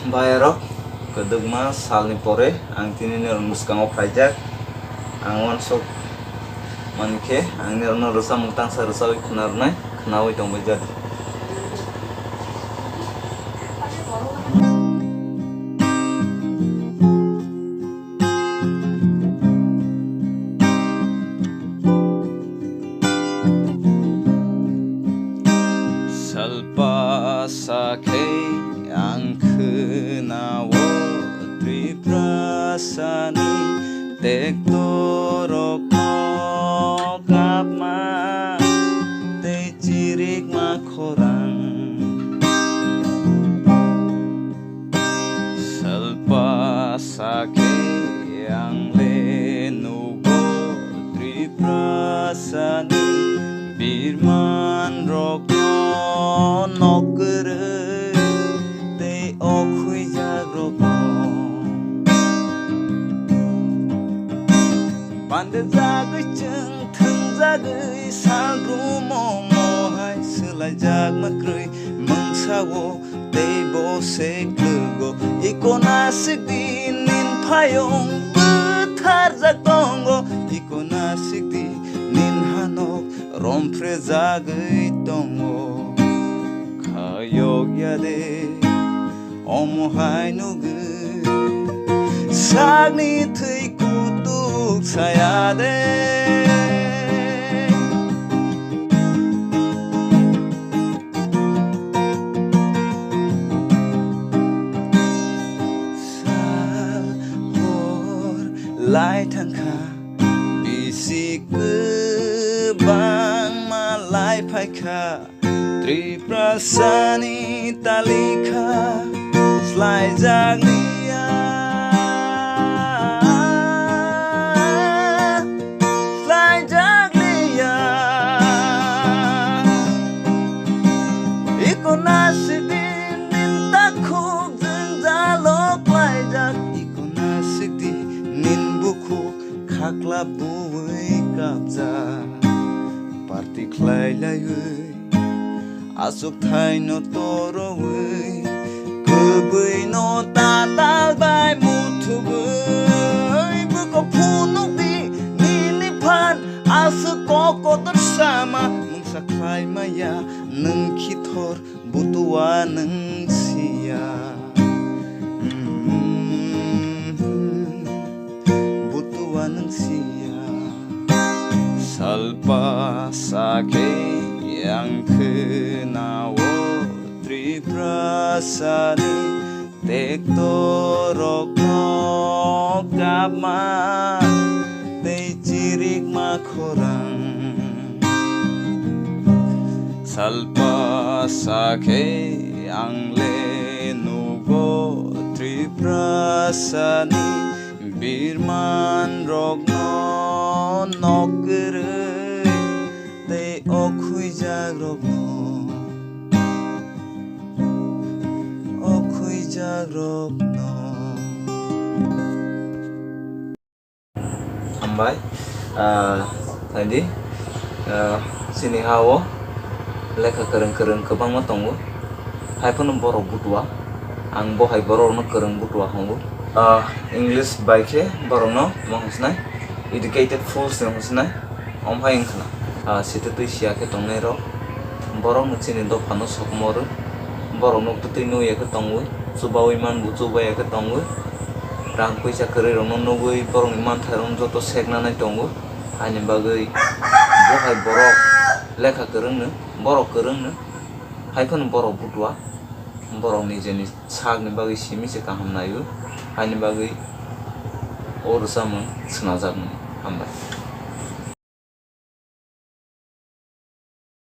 Bayarok kedegma salni pore ang tinini rumuskango prajak ang wansok manke ang nirno rusa mutang sa rusawi kunarnay kunawi tong bajad. Salpasake ang kenawo triprasani tektorok no kapma te cirik makorang salpasake ang lenugo triprasani birman rokno nokere te okhui jagrokno bande jagui jeng thung jagui sagru momo hai selai jag makrui mangsawo te bo seklugo ikona sigdi nin phayong puthar jaktongo ikona sigdi nin hanok rompre jagui tongo khayok yade omohai nugu sagni thui kutuk sayade sal hor lai thangkha bisik bang malai phaikha triprasani talika slai jagnia slai jagnia ikona sidin nin takhuk jeng jalok lai jak ikona sidin nin bukhuk khakla buwi kapja parti khlai lai asuk thai no toro kubui no tatal bai mutu bai buko punuk di nini pan asuk koko tersama mungsa klai maya neng kithor butua neng sia butua neng sia salpa sake yang kenawo triprasani tektorok no kapma te cirik makorang salpasake ang lenugo triprasani birman rokno nokere te okhui jagrokno okhui jagrokno ambai tadi sini hawo lekha kereng-kereng kebangma tongo haipun borok butua ang bo hai borok no kereng butua hongo English baike borok no mangusnai educated fools mangusnai omhai ingkhana situ tui siake tongnai rok borok no chini do phano sokmor borok no tutui no yake tongwe chubawi man bu chubaya ke tongwe rang paisa kere rok no nogui borok ni man thairon joto seknanai tongo ani bagai bo hai borok lekha kereng no borok kereng no haikon borok butua borok ni jeni sak ni bagai simi se kaham nayu ani bagai orusam snazak hambai